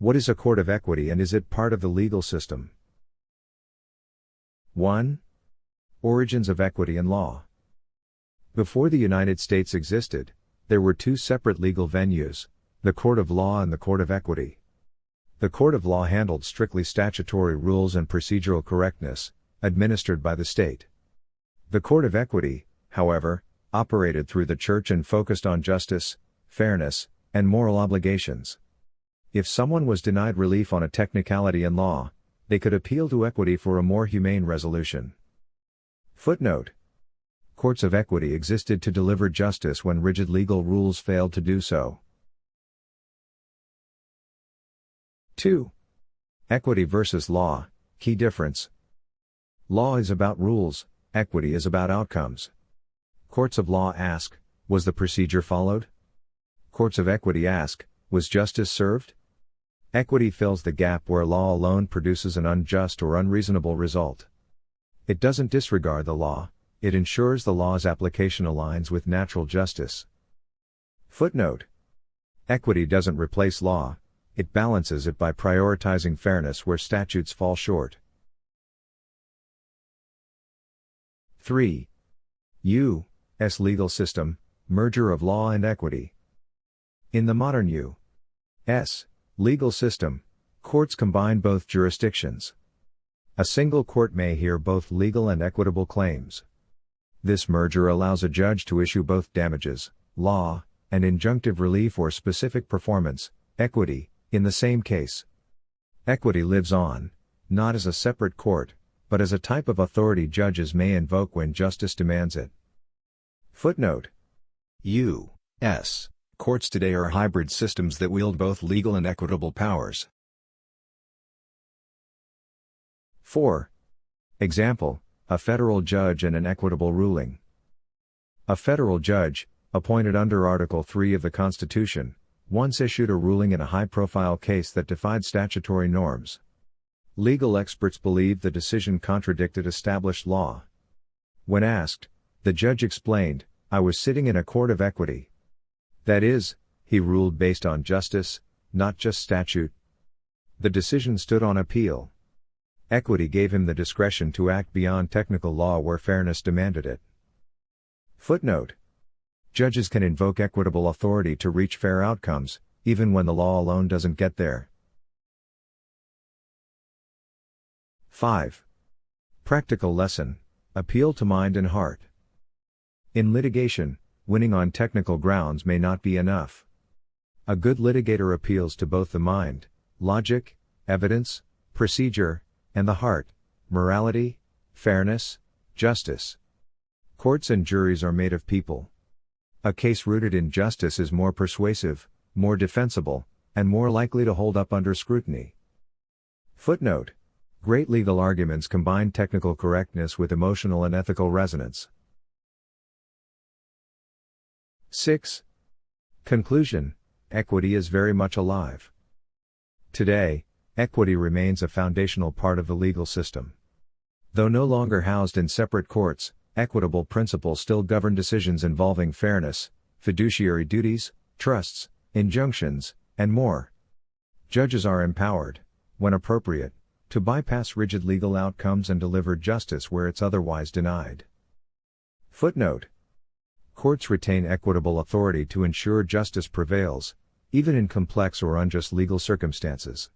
What is a court of equity and is it part of the legal system? 1. Origins of equity and law. Before the United States existed, there were two separate legal venues, the court of law and the court of equity. The court of law handled strictly statutory rules and procedural correctness, administered by the state. The court of equity, however, operated through the church and focused on justice, fairness, and moral obligations. If someone was denied relief on a technicality in law, they could appeal to equity for a more humane resolution. Footnote: Courts of equity existed to deliver justice when rigid legal rules failed to do so. 2. Equity versus law, key difference. Law is about rules, equity is about outcomes. Courts of law ask, was the procedure followed? Courts of equity ask, was justice served? Equity fills the gap where law alone produces an unjust or unreasonable result. It doesn't disregard the law, it ensures the law's application aligns with natural justice. Footnote: Equity doesn't replace law, it balances it by prioritizing fairness where statutes fall short. 3. U.S. legal system, merger of law and equity. In the modern U.S. legal system, courts combine both jurisdictions. A single court may hear both legal and equitable claims. This merger allows a judge to issue both damages, law, and injunctive relief or specific performance, equity, in the same case. Equity lives on, not as a separate court, but as a type of authority judges may invoke when justice demands it. Footnote: U.S. courts today are hybrid systems that wield both legal and equitable powers. 4. Example: a federal judge and an equitable ruling. A federal judge, appointed under Article 3 of the Constitution, once issued a ruling in a high-profile case that defied statutory norms. Legal experts believed the decision contradicted established law. When asked, the judge explained, "I was sitting in a court of equity." That is, he ruled based on justice, not just statute. The decision stood on appeal. Equity gave him the discretion to act beyond technical law where fairness demanded it. Footnote: Judges can invoke equitable authority to reach fair outcomes, even when the law alone doesn't get there. 5. Practical lesson: appeal to mind and heart. In litigation, winning on technical grounds may not be enough. A good litigator appeals to both the mind, logic, evidence, procedure, and the heart, morality, fairness, justice. Courts and juries are made of people. A case rooted in justice is more persuasive, more defensible, and more likely to hold up under scrutiny. Footnote: Great legal arguments combine technical correctness with emotional and ethical resonance. 6. Conclusion: equity is very much alive. Today, equity remains a foundational part of the legal system. Though no longer housed in separate courts, equitable principles still govern decisions involving fairness, fiduciary duties, trusts, injunctions, and more. Judges are empowered, when appropriate, to bypass rigid legal outcomes and deliver justice where it's otherwise denied. Footnote: Courts retain equitable authority to ensure justice prevails, even in complex or unjust legal circumstances.